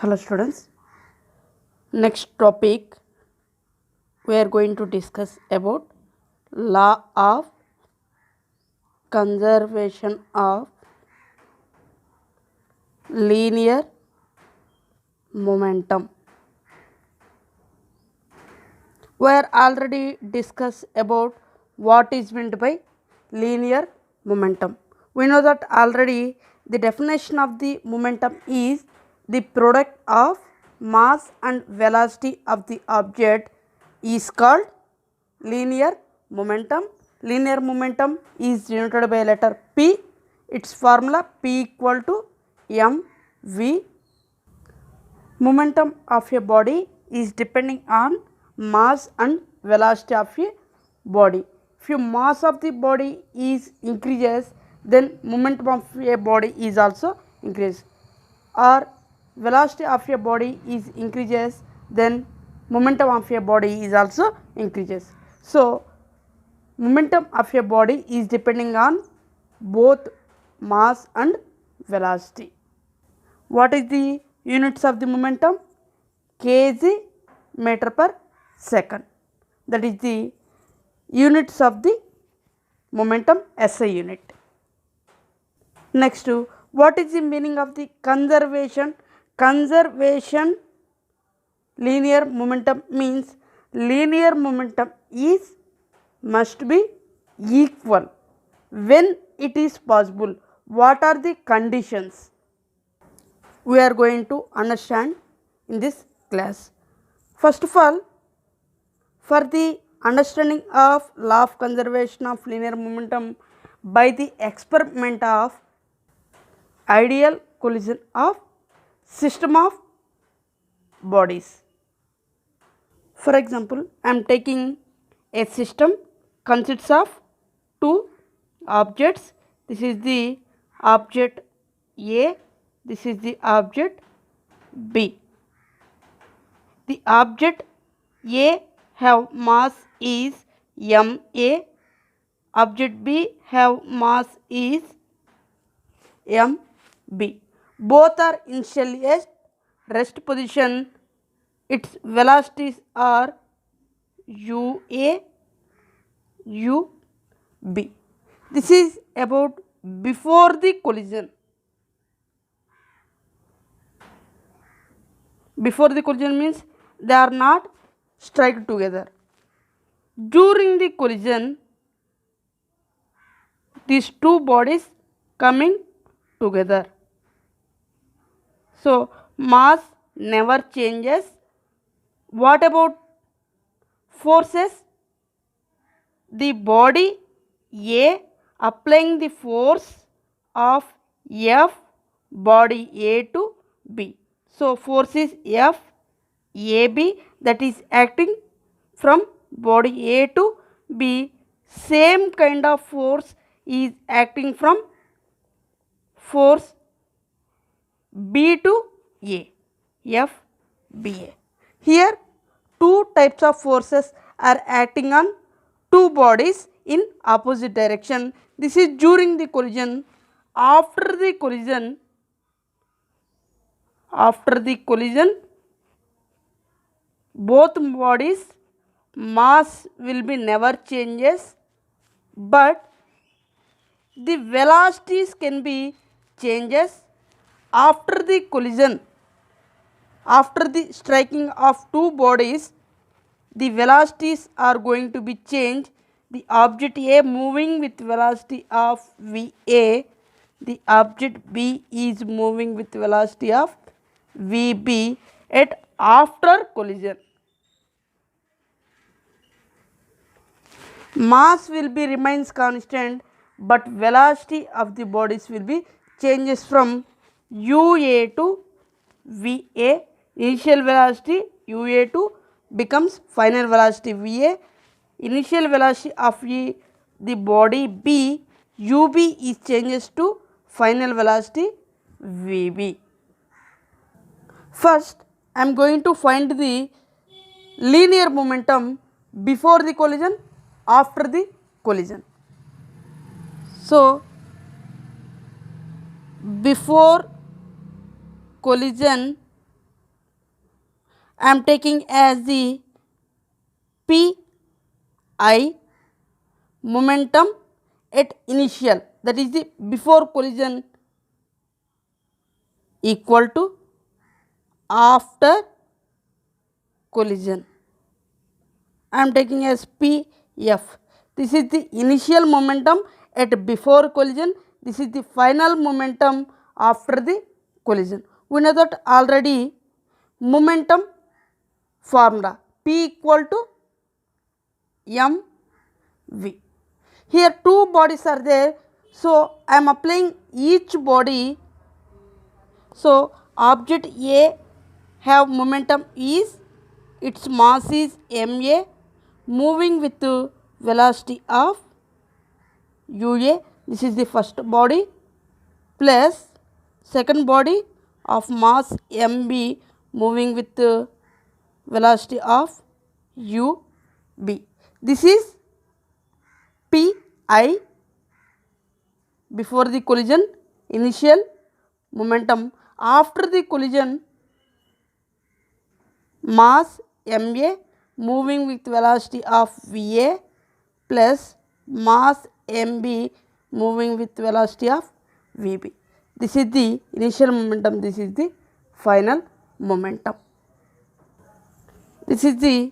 Hello students. Next topic we are going to discuss about law of conservation of linear momentum. We are already discussed about what is meant by linear momentum. We know that already the definition of the momentum is the product of mass and velocity of the object is called linear momentum. Linear momentum is denoted by letter P. Its formula P equal to mv. Momentum of a body is depending on mass and velocity of a body. If your mass of the body is increases, then momentum of a body is also increases, or velocity of a body is increases, then momentum of a body is also increases. So momentum of a body is depending on both mass and velocity. What is the units of the momentum? Kg meter per second. That is the units of the momentum SI unit. Next, what is the meaning of the conservation? Conservation linear momentum means linear momentum is must be equal when it is possible. What are the conditions? We are going to understand in this class. First of all, for the understanding of law of conservation of linear momentum by the experiment of ideal collision of system of bodies. For example, I am taking a system consists of two objects. This is the object A, this is the object B. The object A have mass is ma, object B have mass is mb. Both are initially at rest position. Its velocities are ua, ub. This is about before the collision. Before the collision means they are not strike together. During the collision, these two bodies coming together. So mass never changes. What about forces? The body A applying the force of F body A to B. So force is F AB, that is acting from body A to B. Same kind of force is acting from force B to A, FBA. Here two types of forces are acting on two bodies in opposite direction. This is during the collision. After the collision, both bodies mass will be never changes, but the velocities can be changes after the collision. After the striking of two bodies, the velocities are going to be changed. The object A moving with velocity of VA, the object B is moving with velocity of VB at after collision. Mass will be remains constant, but velocity of the bodies will be changes from UA to VA. Initial velocity UA2 becomes final velocity VA. Initial velocity of the body B, UB is changes to final velocity VB. First, I am going to find the linear momentum before the collision, after the collision. So, before collision I am taking as the Pi momentum at initial, that is the before collision, equal to after collision. I am taking as Pf. This is the initial momentum at before collision. This is the final momentum after the collision. We know that already. Momentum formula P equal to mv. Here two bodies are there, so I am applying each body. So object A have momentum is, its mass is ma, moving with the velocity of ua. This is the first body, plus second body of mass mb, moving with the velocity of ub. This is Pi before the collision, initial momentum. After the collision, mass ma moving with velocity of va, plus mass mb moving with velocity of vb. This is the initial momentum, this is the final momentum. This is the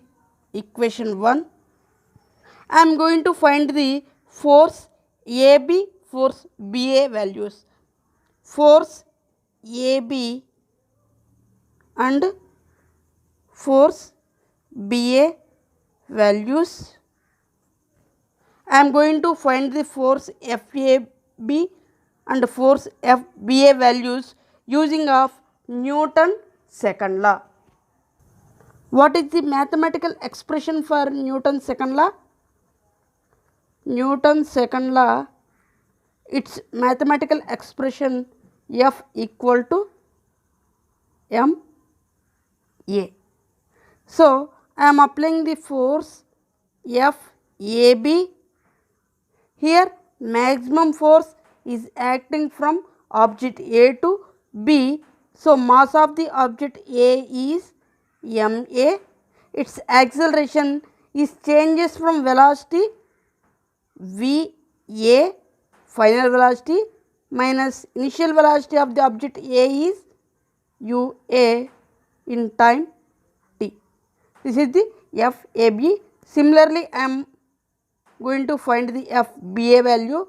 equation 1. I am going to find the force AB, force BA values. Force AB and force BA values. I am going to find the force FAB and force FBA values using of Newton's second law. What is the mathematical expression for Newton's second law? Newton's second law, its mathematical expression F equal to ma. So I am applying the force FAB. Here maximum force is acting from object A to B. So mass of the object A is ma. Its acceleration is changes from velocity va, final velocity, minus initial velocity of the object A is ua in time t. This is the FAB. Similarly, I am going to find the FBA value.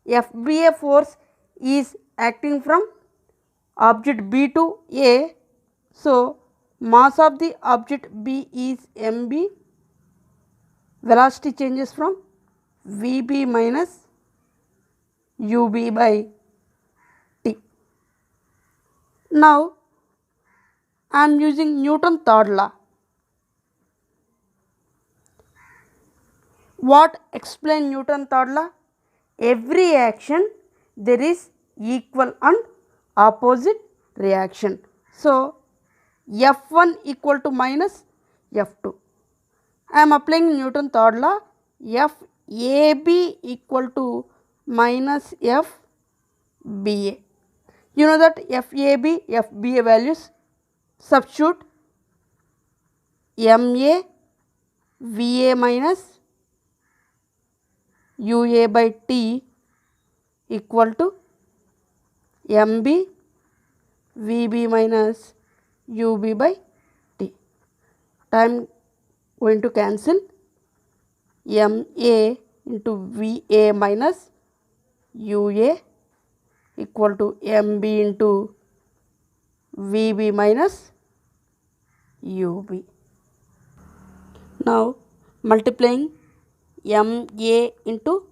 FBA force is acting from object B to A. So mass of the object B is mb. Velocity changes from vb minus ub by t. Now I am using Newton's third law. What explain Newton's third law? Every action there is equal and opposite reaction. So F1 equal to minus F2. I am applying Newton's third law. FAB equal to minus FBA. You know that FAB, FBA values. Substitute MA VA minus UA by T equal to MB VB minus UB by T. Time going to cancel. MA into VA minus UA equal to MB into VB minus UB. Now multiplying MA into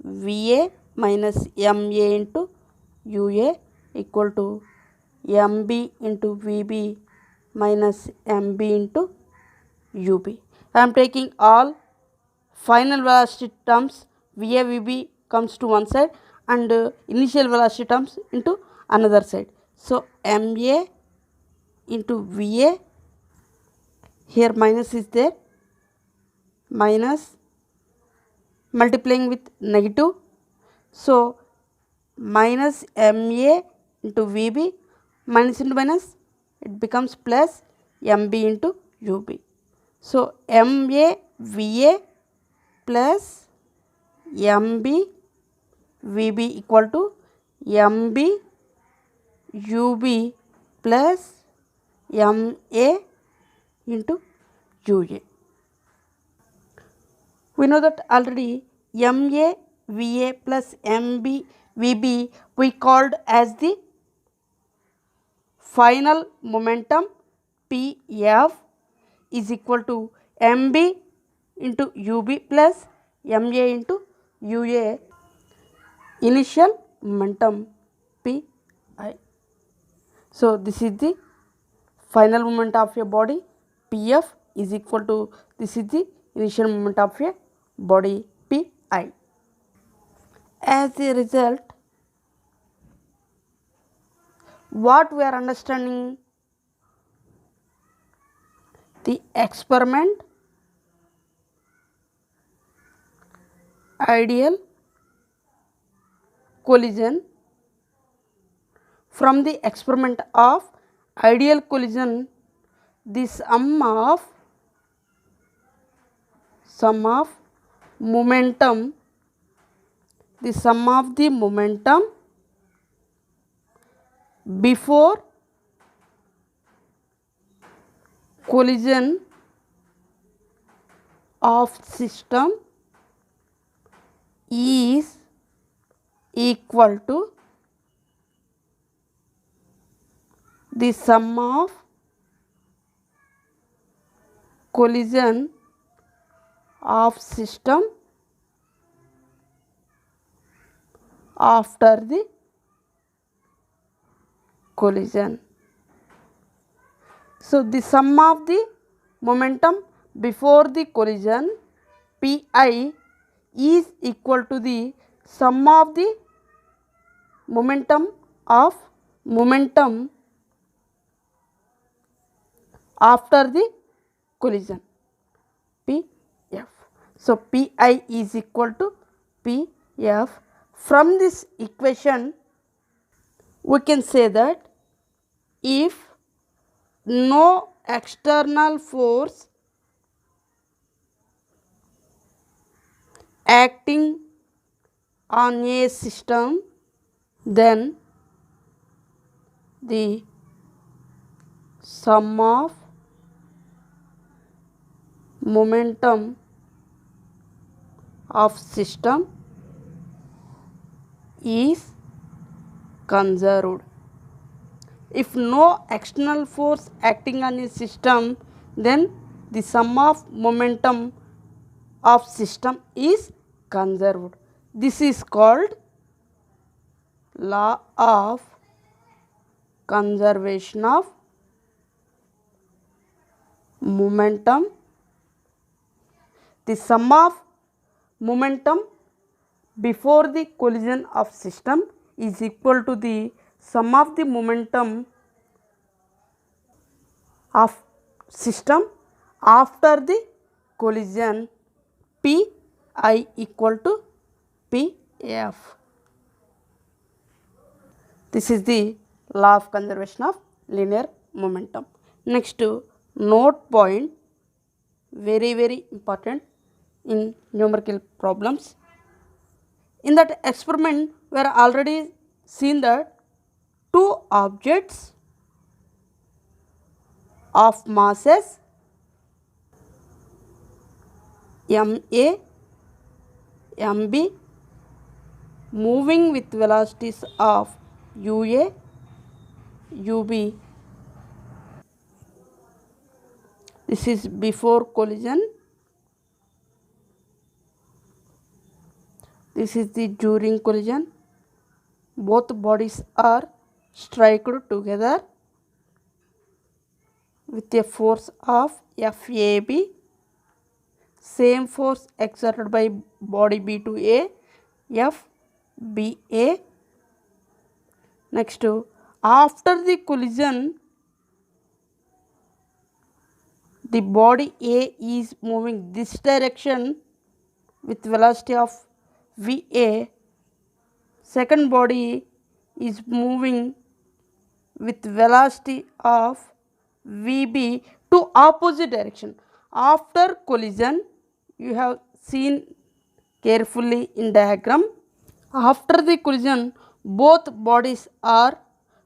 VA minus MA into UA equal to MB into VB minus MB into UB. I am taking all final velocity terms, VA VB comes to one side and initial velocity terms into another side. So MA into VA, here minus is there, minus multiplying with negative. So minus MA into VB, minus into minus, it becomes plus MB into UB. So MA VA plus MB VB equal to MB UB plus MA into UA. We know that already MA VA plus MB VB we called as the final momentum PF is equal to MB into UB plus MA into UA initial momentum PI. So this is the final moment of a body. PF is equal to, this is the initial moment of a body PI. As a result, what we are understanding? The experiment, ideal collision. From the experiment of ideal collision, the sum of momentum, the sum of the momentum before collision of system is equal to the sum of collision of system after the collision. So the sum of the momentum before the collision Pi is equal to the sum of the momentum after the collision Pf. So Pi is equal to Pf. From this equation we can say that if no external force acting on a system, then the sum of momentum of system is conserved. If no external force acting on a system, then the sum of momentum of system is conserved. This is called law of conservation of momentum. The sum of momentum before the collision of system is equal to the sum of the momentum of system after the collision Pi equal to Pf. This is the law of conservation of linear momentum. Next, note point, very important in numerical problems. In that experiment we are already seen that two objects of masses MA, MB moving with velocities of UA, UB. This is before collision. This is the during collision. Both bodies are struck together with a force of FAB. Same force exerted by body B to A, FBA. Next, after the collision, the body A is moving this direction with velocity of VA. Second body is moving with velocity of VB to opposite direction. After collision, you have seen carefully in diagram. After the collision, both bodies are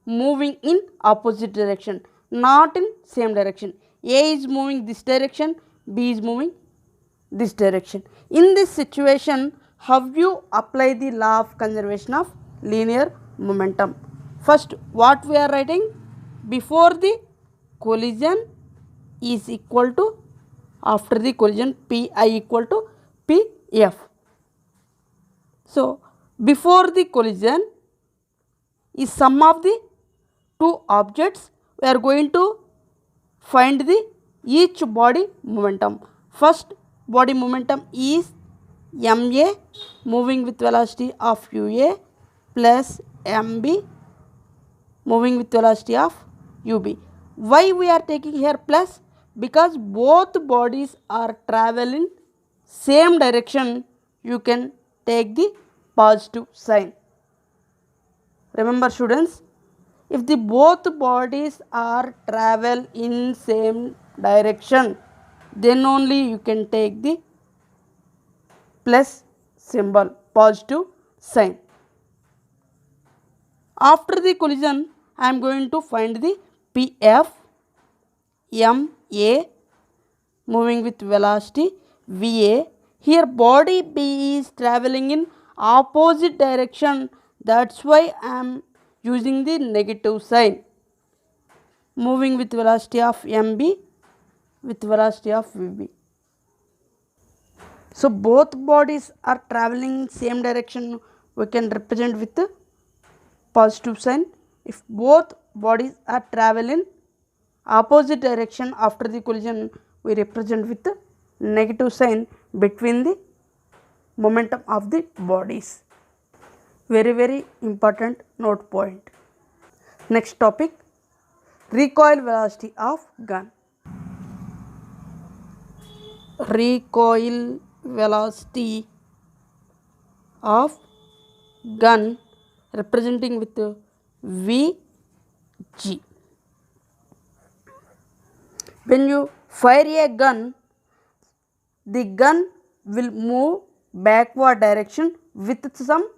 moving in opposite direction, not in same direction. A is moving this direction, B is moving this direction. In this situation, how you apply the law of conservation of linear momentum? First, what we are writing? Before the collision is equal to, after the collision, Pi equal to Pf. So, before the collision is sum of the two objects. We are going to find the each body momentum. First body momentum is ma moving with velocity of ua plus mb moving with velocity of ub. Why we are taking here plus? Because both bodies are traveling same direction, you can take the positive sign. Remember students, if the both bodies are travel in same direction, then only you can take the plus symbol, positive sign. After the collision, I am going to find the Pf, ma moving with velocity va. Here body B is traveling in opposite direction, that's why I am using the negative sign. Moving with velocity of mb with velocity of vb. So both bodies are traveling same direction, we can represent with the positive sign. If both bodies are traveling opposite direction after the collision, we represent with the negative sign between the momentum of the bodies. Very important note point. Next topic, recoil velocity of gun. Recoil velocity of gun representing with Vg. When you fire a gun, the gun will move backward direction with some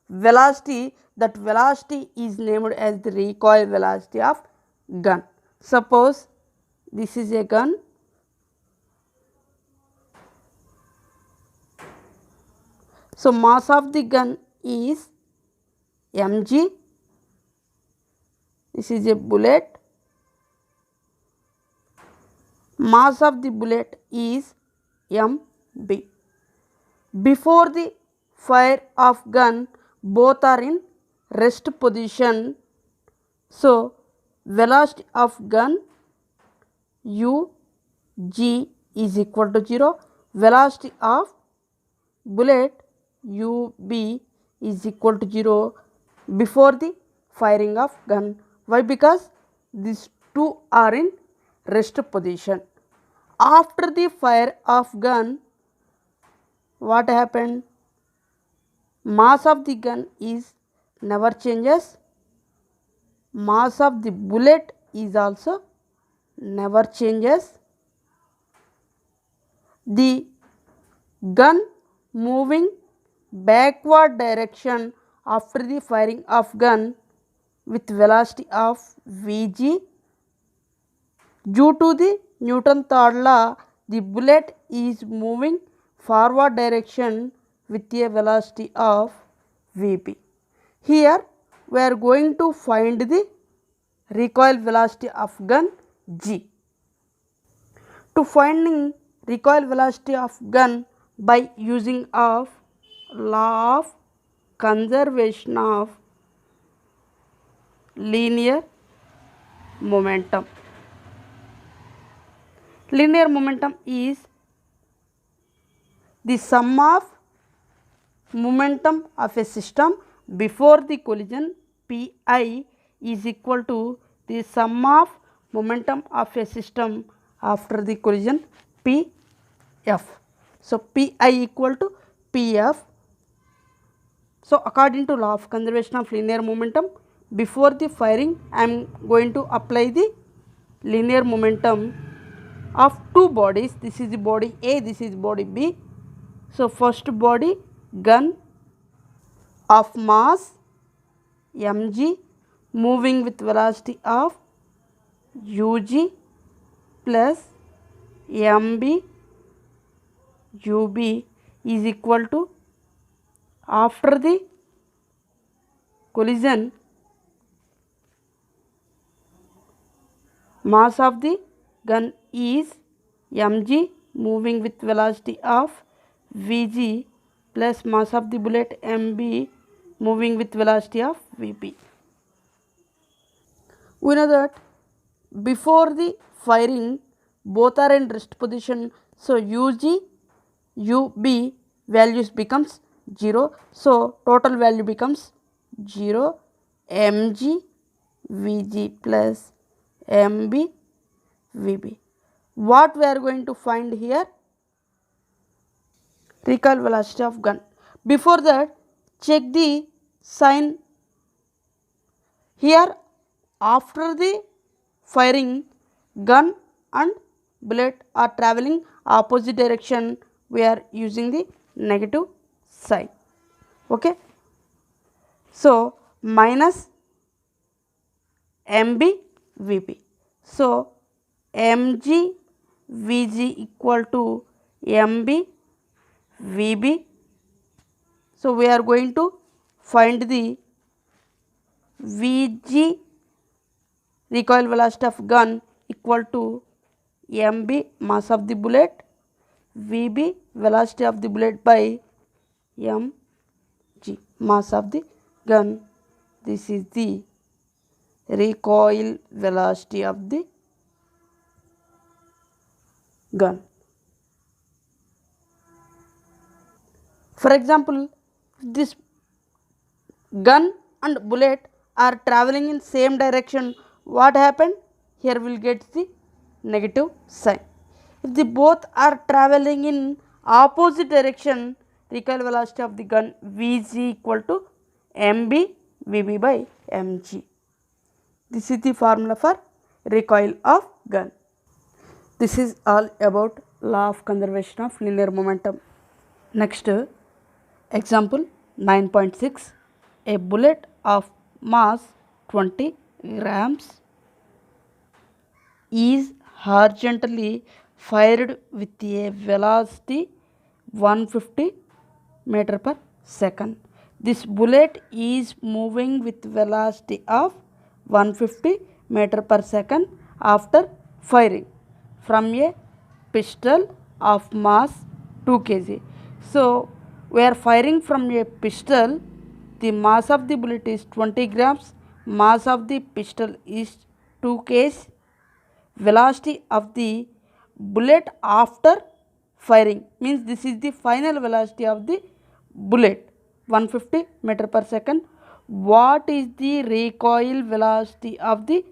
velocity. That velocity is named as the recoil velocity of gun. Suppose this is a gun, so mass of the gun is mg, this is a bullet, mass of the bullet is mb. Before the fire of gun, both are in rest position, so velocity of gun ug is equal to 0, velocity of bullet ub is equal to 0 before the firing of gun. Why? Because these two are in rest position. After the fire of gun, what happened? Mass of the gun is never changes, mass of the bullet is also never changes. The gun moving backward direction after the firing of gun with velocity of Vg. Due to the Newton third law, the bullet is moving forward direction with a velocity of Vp. Here we are going to find the recoil velocity of gun G. To finding recoil velocity of gun by using of law of conservation of linear momentum. Linear momentum is the sum of momentum of a system before the collision Pi is equal to the sum of momentum of a system after the collision Pf. So Pi equal to Pf. So according to law of conservation of linear momentum, before the firing I am going to apply the linear momentum of two bodies. This is the body A, this is body B. So first body, gun of mass mg moving with velocity of ug plus mb ub is equal to, after the collision, mass of the gun is mg moving with velocity of vg plus mass of the bullet mb moving with velocity of vp. We know that before the firing both are in rest position, so ug ub values becomes 0, so total value becomes 0 mg vg plus mb vb. What we are going to find here? Recoil velocity of gun. Before that, check the sign here. After the firing, gun and bullet are traveling opposite direction, we are using the negative sign. Okay. So minus mb vp. So mg vg equal to mb vb. So we are going to find the vg recoil velocity of gun equal to mb mass of the bullet, vb velocity of the bullet by mg mass of the gun. This is the recoil velocity of the gun. For example, this gun and bullet are traveling in same direction, what happened? Here we will get the negative sign. If the both are traveling in opposite direction, recoil velocity of the gun Vg equal to mb vb by mg. This is the formula for recoil of gun. This is all about law of conservation of linear momentum. Next, example 9.6. A bullet of mass 20 grams is horizontally fired with a velocity 150 meter per second. This bullet is moving with velocity of 150 meter per second after firing from a pistol of mass 2 kg. So we are firing from a pistol. The mass of the bullet is 20 grams, mass of the pistol is 2 kg. Velocity of the bullet after firing means this is the final velocity of the bullet 150 meter per second. What is the recoil velocity of the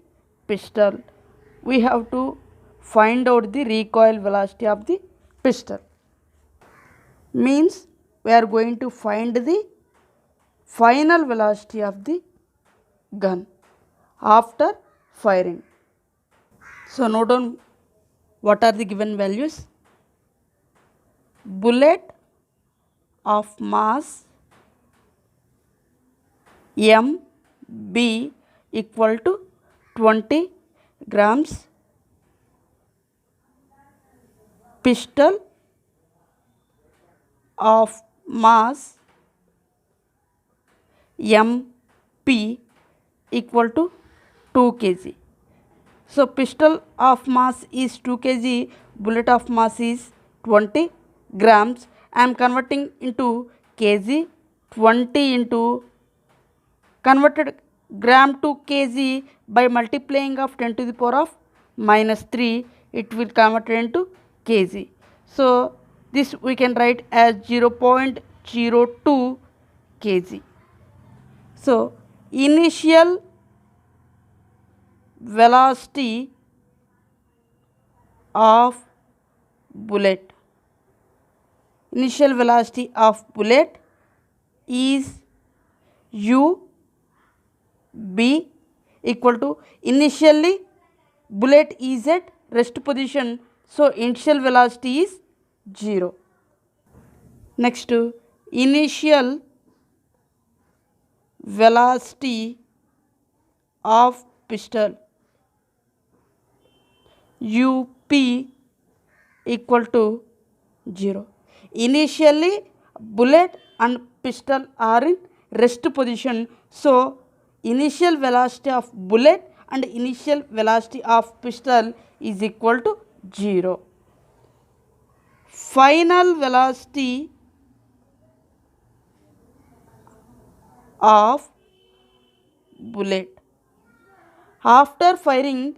pistol? We have to find out the recoil velocity of the pistol. Means we are going to find the final velocity of the gun after firing. So note down what are the given values. Bullet of mass mb equal to 20 grams, pistol of mass mp equal to 2 kg. So pistol of mass is 2 kg, bullet of mass is 20 grams. I am converting into kg. 20 into converted gram to kg by multiplying of 10 to the power of minus 3, it will convert into kg. So this we can write as 0.02 kg. So initial velocity of bullet, initial velocity of bullet is u b equal to, initially bullet is at rest position, so initial velocity is 0. Next, initial velocity of pistol up equal to 0. Initially bullet and pistol are in rest position, so initial velocity of bullet and initial velocity of pistol is equal to 0. Final velocity of bullet. After firing,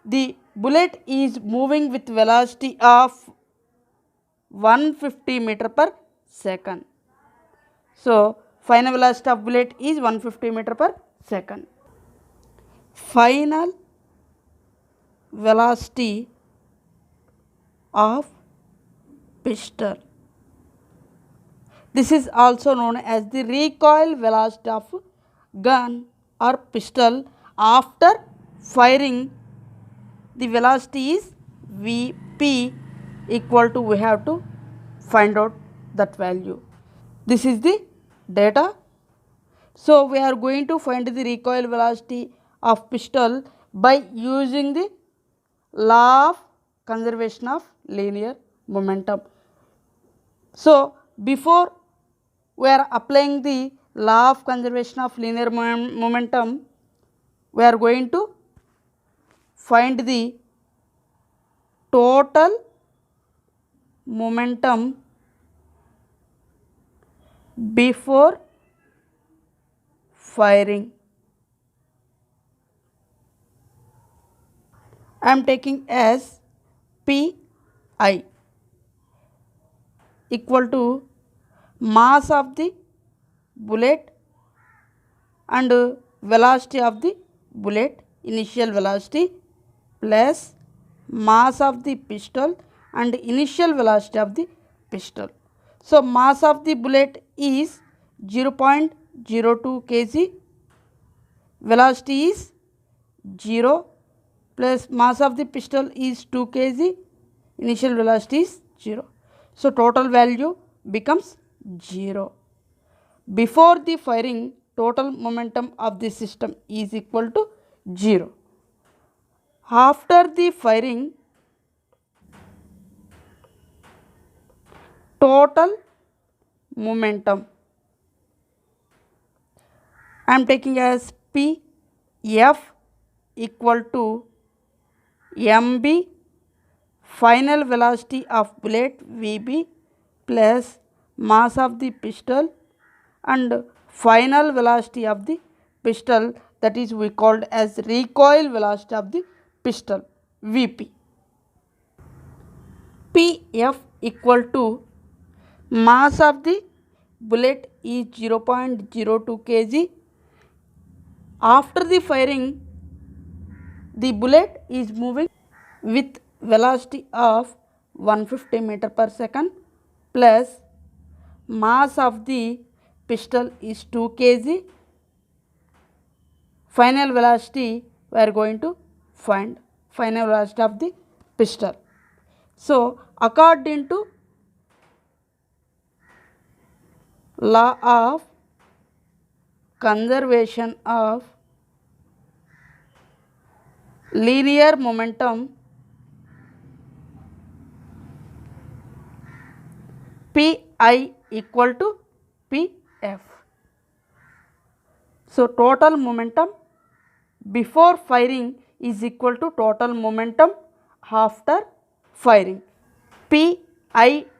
the bullet is moving with velocity of 150 meter per second. So, final velocity of bullet is 150 meter per second. Final velocity of pistol. This is also known as the recoil velocity of gun or pistol. After firing, the velocity is Vp equal to, we have to find out that value. This is the data. So, we are going to find the recoil velocity of pistol by using the law of conservation of linear momentum. So, before we are applying the law of conservation of linear momentum, we are going to find the total momentum before firing. I am taking as Pi equal to mass of the bullet and velocity of the bullet, initial velocity, plus mass of the pistol and initial velocity of the pistol. So, mass of the bullet is 0.02 kg, velocity is 0, plus mass of the pistol is 2 kg, initial velocity is 0. So, total value becomes 0. Before the firing, total momentum of the system is equal to 0. After the firing, total momentum, I am taking as Pf equal to mb final velocity of bullet Vb plus mass of the pistol and final velocity of the pistol, that is we called as recoil velocity of the pistol Vp. Pf equal to mass of the bullet is 0.02 kg. After the firing, the bullet is moving with velocity of 150 meter per second plus mass of the pistol is 2 kg. Final velocity we are going to find, final velocity of the pistol. So, according to law of conservation of linear momentum, Pi equal to Pf. So, total momentum before firing is equal to total momentum after firing. Pi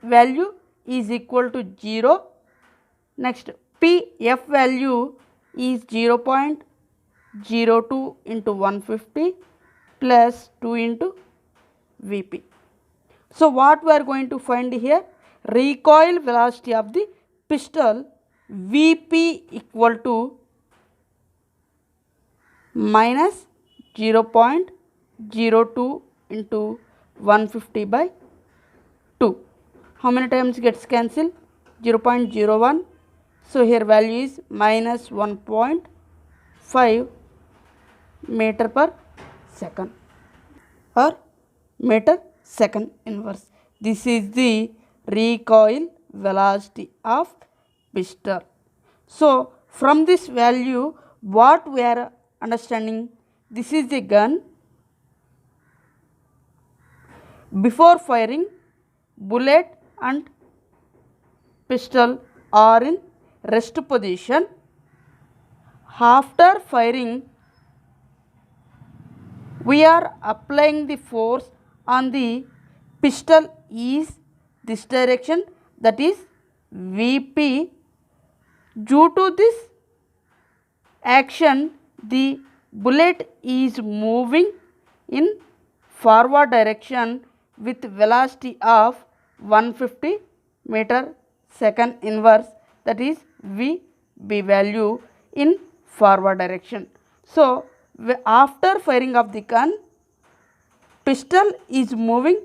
value is equal to 0. Next, Pf value is 0.02 into 150 plus 2 into Vp. So, what we are going to find here? Recoil velocity of the pistol Vp equal to minus 0.02 into 150 by 2. How many times gets cancelled? 0.01. So, here value is minus 1.5 meter per second. or meter second inverse. This is the recoil velocity of pistol. So from this value, what we are understanding, this is a gun. Before firing, bullet and pistol are in rest position. After firing, we are applying the force on the pistol is this direction, that is Vp. Due to this action, the bullet is moving in forward direction with velocity of 150 meter second inverse, that is Vb value in forward direction. So after firing of the gun, pistol is moving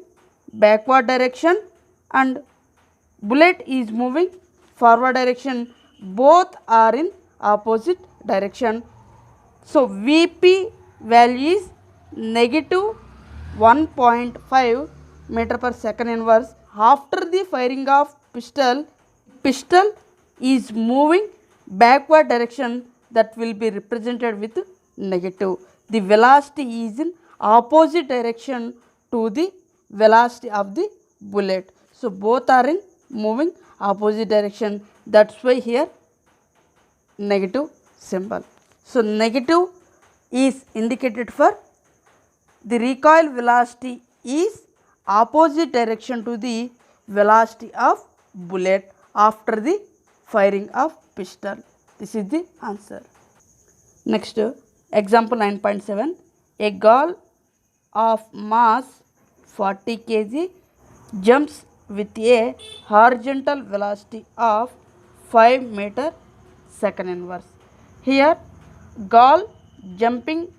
backward direction and bullet is moving forward direction. Both are in opposite direction. So Vp value is negative 1.5 meter per second inverse. After the firing of pistol is moving backward direction, that will be represented with negative. The velocity is in opposite direction to the velocity of the bullet. So both are in moving opposite direction. That's why here negative symbol. So negative is indicated for the recoil velocity is opposite direction to the velocity of bullet after the firing of pistol. This is the answer. Next, example 9.7. A girl of mass 40 kg jumps with a horizontal velocity of 5 meter second inverse. Here, girl jumping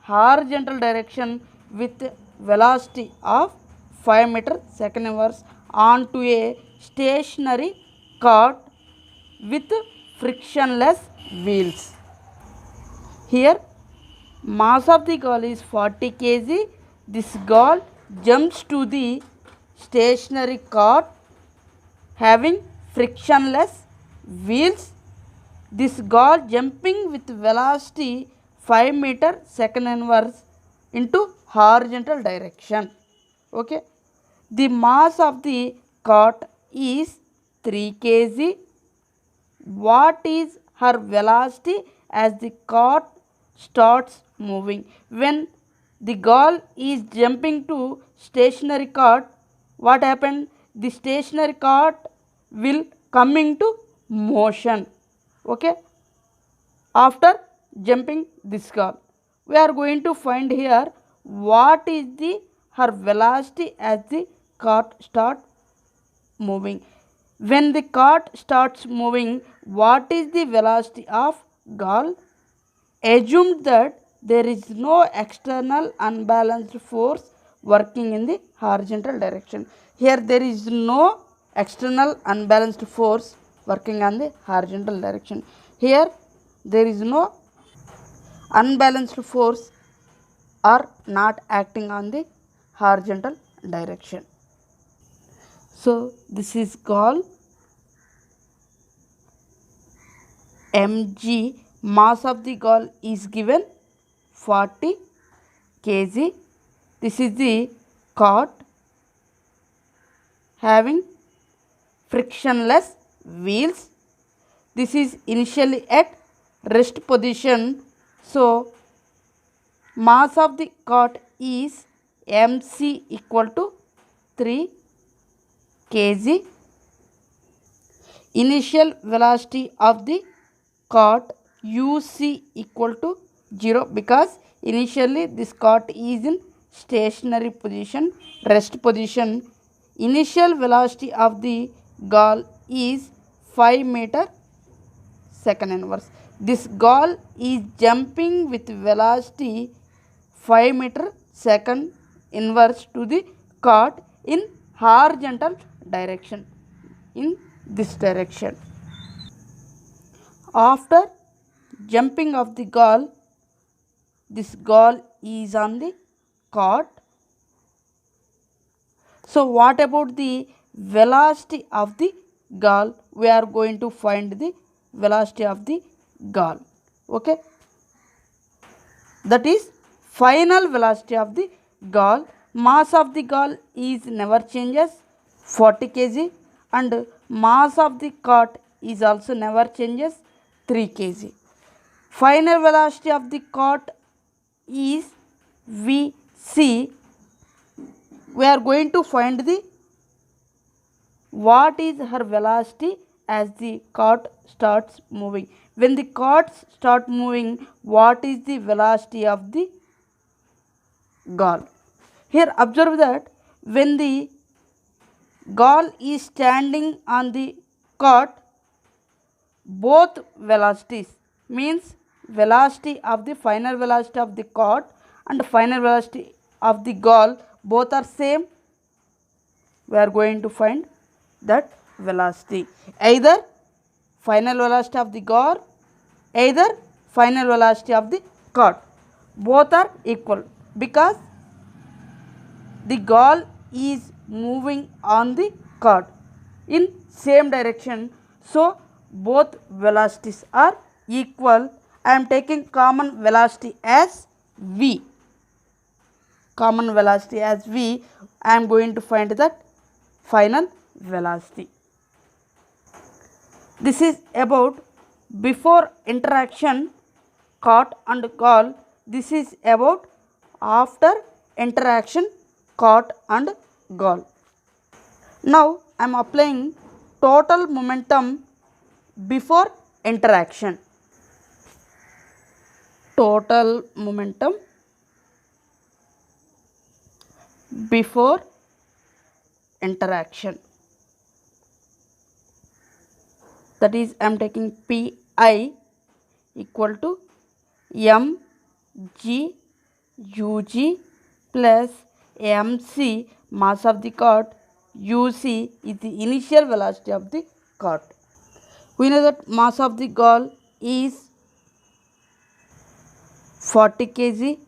horizontal direction with velocity of 5 meter second inverse onto a stationary cart with frictionless wheels. Here mass of the girl is 40 kg. This girl jumps to the stationary cart having frictionless wheels. This girl jumping with velocity 5 meter second inverse into horizontal direction. Okay. The mass of the cart is 3 kg. What is her velocity as the cart starts moving? When the girl is jumping to stationary cart, what happened? The stationary cart will come into motion. Okay. After jumping this girl, we are going to find here what is the her velocity as the cart start moving. When the cart starts moving, what is the velocity of girl? Assume that there is no external unbalanced force working in the horizontal direction. Here there is no external unbalanced force working on the horizontal direction. Here there is no unbalanced force are not acting on the horizontal direction. So this is called mg. Mass of the girl is given 40 kg. This is the cart having frictionless wheels. This is initially at rest position. So mass of the cart is mc equal to 3 kg. Initial velocity of the cart uc equal to 0 because initially this cart is in stationary position, rest position. Initial velocity of the girl is 5 meter second inverse. This girl is jumping with velocity 5 meter second inverse to the cart in horizontal direction, in this direction. After jumping of the girl, this girl is on the cart So what about the velocity of the gall? We are going to find the velocity of the gall. Okay, that is final velocity of the gall. Mass of the gall is never changes, 40 kg, and mass of the cot is also never changes, 3 kg. Final velocity of the cot is Vc. We are going to find the what is her velocity as the cot starts moving. When the cots start moving, what is the velocity of the gall? Here observe that when the gall is standing on the cot, both velocities means velocity of the final velocity of the cot and final velocity of the gall both are same. We are going to find that velocity, either final velocity of the gall, either final velocity of the cot, both are equal because the gall is moving on the cot in same direction, so both velocities are equal. I am taking common velocity as v. Common velocity as v. I am going to find that final velocity. This is about before interaction cot and gall. This is about after interaction cot and gall. Now I am applying total momentum before interaction. Total momentum before interaction, that is I am taking Pi equal to mg ug plus mc mass of the cot, uc is the initial velocity of the cot. We know that mass of the gall is 40 kg.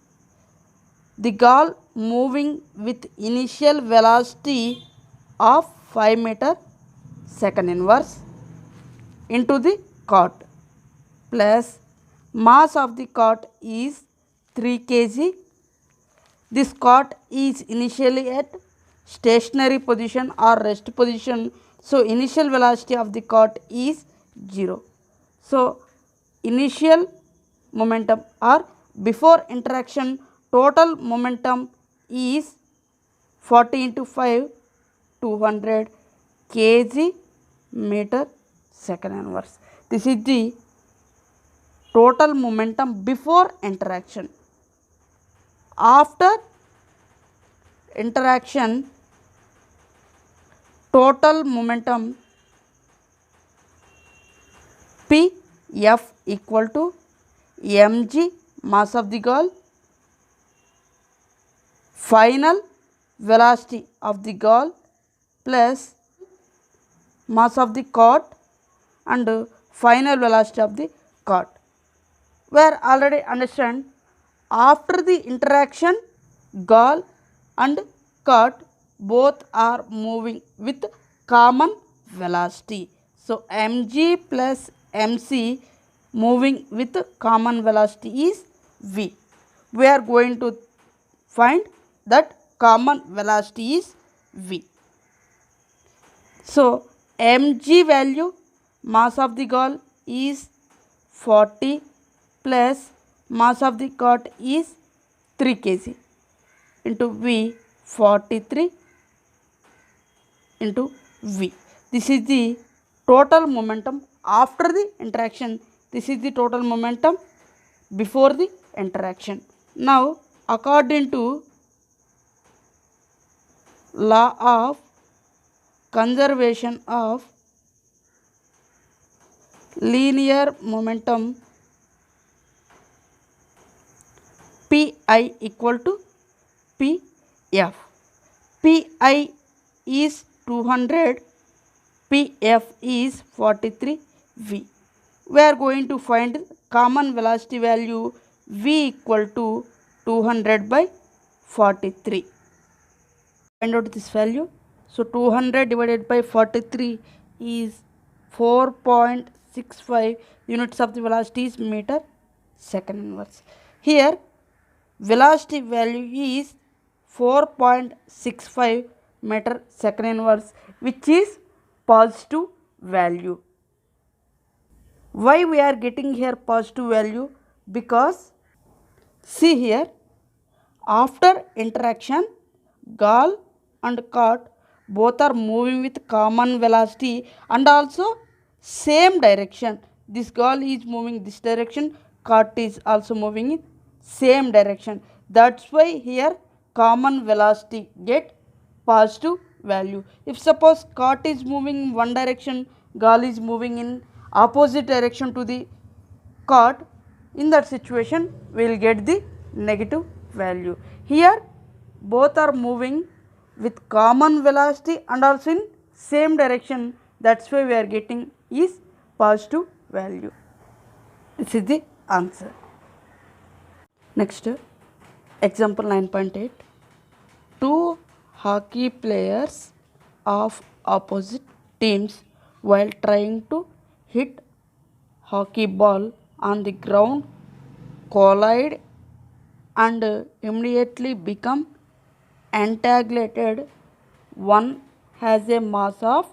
The gall moving with initial velocity of 5 meter second inverse into the cot plus mass of the cot is 3 kg. This cot is initially at stationary position or rest position, so initial velocity of the cot is 0. So initial momentum or before interaction total momentum is 40 into 5, 200 kg meter second inverse. This is the total momentum before interaction. After interaction total momentum Pf equal to mg mass of the gall, final velocity of the gall plus mass of the cot and final velocity of the cot. We are already understand after the interaction gall and cot both are moving with common velocity. So mg plus mc moving with common velocity is v. We are going to find that common velocity is v. So mg value mass of the gall is 40 plus mass of the cot is 3 kg into v 43 into v. This is the total momentum after the interaction. This is the total momentum before the interaction. Now according to law of conservation of linear momentum, Pi equal to Pf. Pi is 200, Pf is 43 v. We are going to find common velocity value v equal to 200 by 43. Find out this value. So 200 divided by 43 is 4.65 units of the velocity is meter second inverse. Here velocity value is 4.65 meter second inverse, which is positive value. Why we are getting here positive value? Because see here, after interaction, ball and cart both are moving with common velocity and also same direction. This ball is moving this direction, cart is also moving in same direction. That's why here common velocity get positive value. If suppose cart is moving in one direction, ball is moving in opposite direction to the cart, in that situation we will get the negative value. Here both are moving with common velocity and also in same direction, that's why we are getting is positive value. This is the answer. Next, example 9.8. Two hockey players of opposite teams, while trying to hit hockey ball on the ground, collide and immediately become entangled. One has a mass of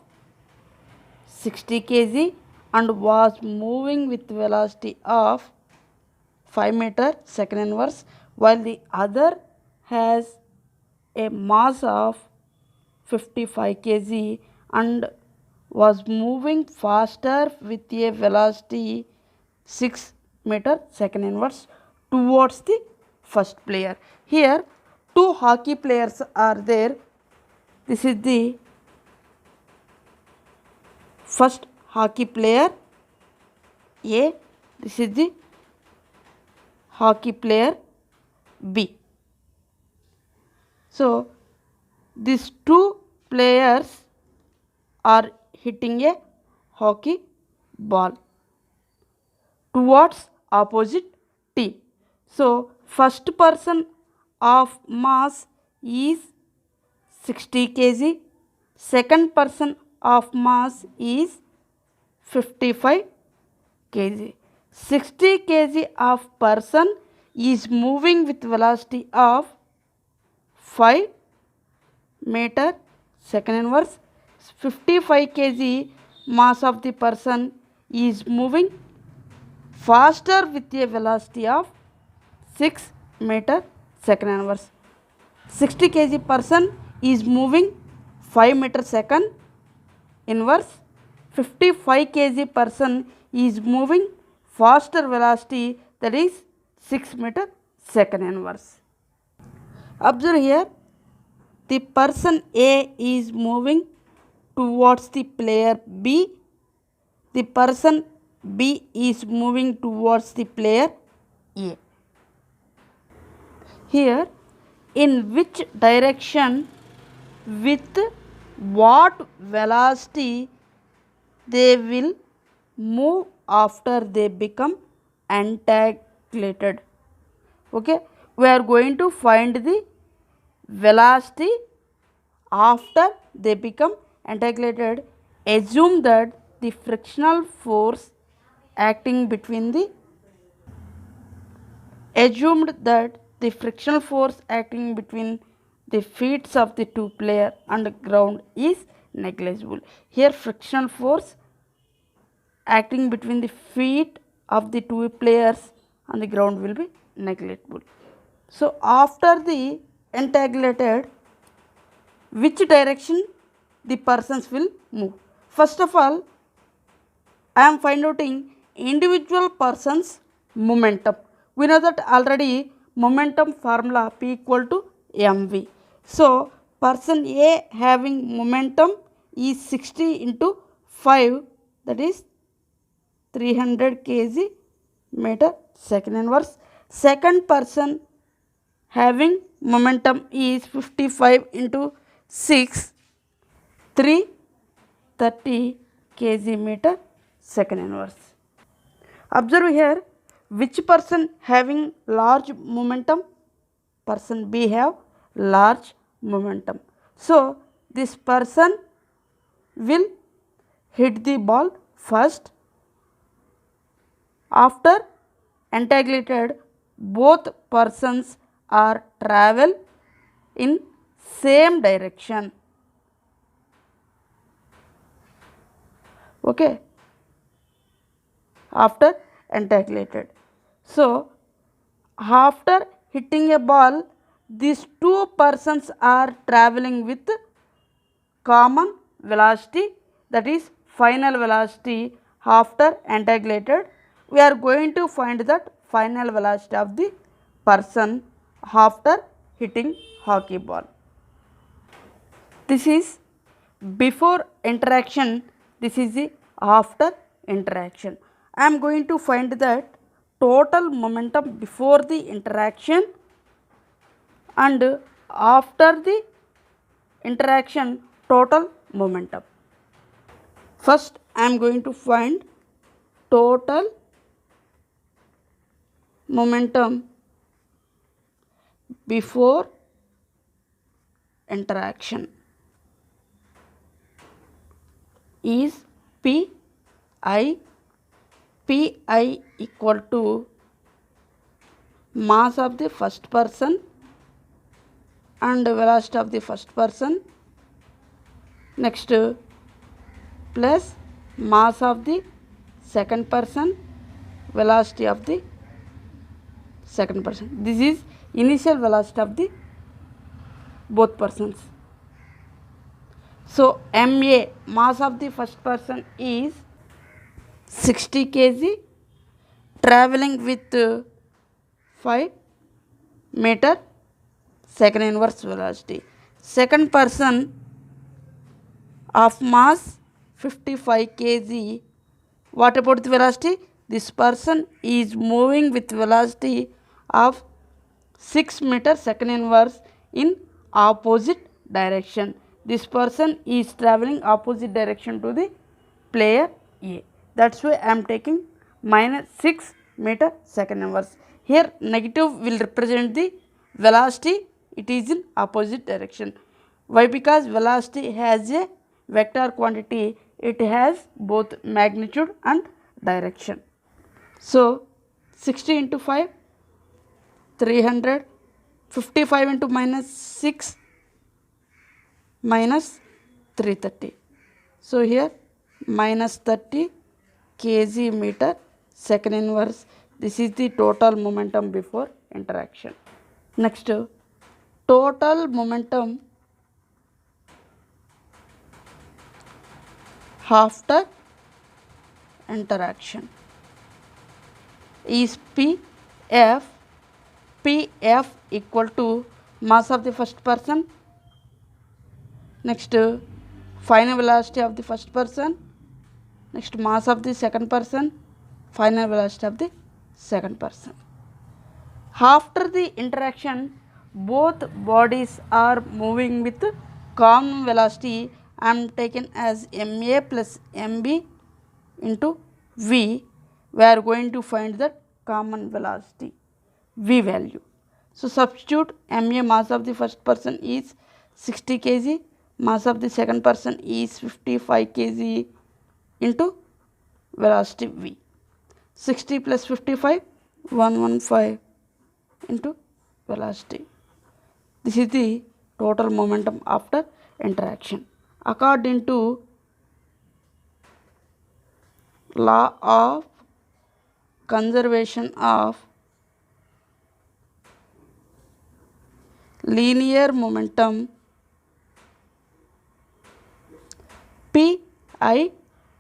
60 kg and was moving with velocity of 5 meter second inverse, while the other has a mass of 55 kg and was moving faster with a velocity 6 meter second inverse towards the first player. Here two hockey players are there. This is the first hockey player A, this is the hockey player B. So these two players are hitting a hockey ball towards opposite team. So first person of mass is 60 kg, second person of mass is 55 kg. 60 kg of person is moving with velocity of 5 meter second inverse. 55 kg mass of the person is moving faster with a velocity of 6 meter second inverse. 60 kg person is moving 5 meter second inverse. 55 kg person is moving faster velocity, that is 6 meter second inverse. Observe here, the person A is moving towards the player B. The person B is moving towards the player A. Here, in which direction, with what velocity they will move after they become entangled. Okay, we are going to find the velocity after they become entangled. Assume that the frictional force acting between the feet of the two player and ground is negligible. Here frictional force acting between the feet of the two players on the ground will be negligible. So after the entangled, which direction the persons will move? First of all, I am finding individual persons momentum. We know that already momentum formula P equal to mv. So person A having momentum is 60 into 5, that is 300 kg meter second inverse. Second person having momentum is 55 into 6, 330 kg meter second inverse. Observe here, which person having large momentum? Person B have large momentum. So this person will hit the ball first. After entanglement, both persons are travel in same direction. Okay, after entanglement. So after hitting a ball, these two persons are traveling with common velocity, that is final velocity. After entanglement, we are going to find that final velocity of the person after hitting hockey ball. This is before interaction, this is the after interaction. I am going to find that total momentum before the interaction and after the interaction total momentum. First I am going to find total momentum before interaction is Pi. Pi equal to mass of the first person and velocity of the first person, next plus mass of the second person, velocity of the second person. This is initial velocity of the both persons. So ma, mass of the first person is 60 kg, traveling with 5 meter second inverse velocity. Second person of mass 55 kg. What about the velocity? This person is moving with velocity of 6 meter second inverse in opposite direction. This person is traveling opposite direction to the player A. That's why I am taking minus 6 meter second inverse. Here negative will represent the velocity, it is in opposite direction. Why? Because velocity has a vector quantity, it has both magnitude and direction. So 60 into 5, 300, 55 into minus 6, minus 330. So here minus 30 kg meter second inverse. This is the total momentum before interaction. Next, total momentum after interaction is Pf. Pf equal to mass of the first person, next final velocity of the first person, next mass of the second person, final velocity of the second person. After the interaction, both bodies are moving with common velocity. I am taken as ma plus mb into v. We are going to find the common velocity v value. So substitute ma, mass of the first person is 60 kg, mass of the second person is 55 kg into velocity v. 60 plus 55, 115 into velocity. This is the total momentum after interaction. According to law of conservation of linear momentum, Pi,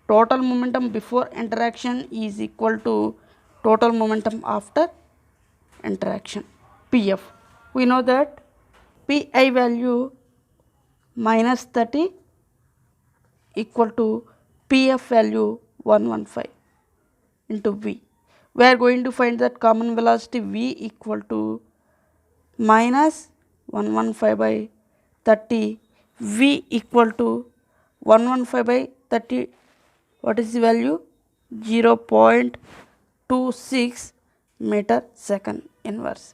total momentum before interaction, is equal to total momentum after interaction, Pf. We know that Pi value minus 30 equal to Pf value 115 into v. We are going to find that common velocity v equal to minus 115 by 30, v equal to 115 by 30. What is the value? 0.26 meter second inverse.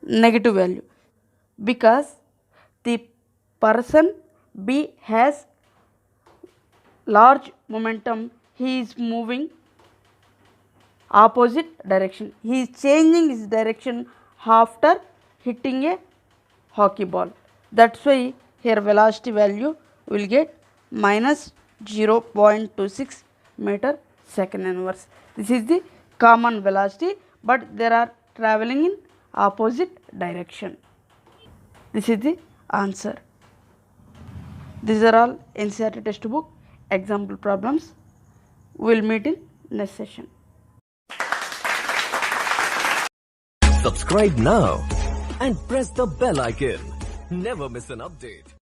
Negative value, because the person B has large momentum, he is moving opposite direction. He is changing his direction after hitting a hockey ball. That's why here velocity value will get minus 0.26 meter second inverse. This is the common velocity, but they are traveling in opposite direction. This is the answer. These are all NCERT textbook example problems. We will meet in next session. Subscribe now and press the bell icon. Never miss an update.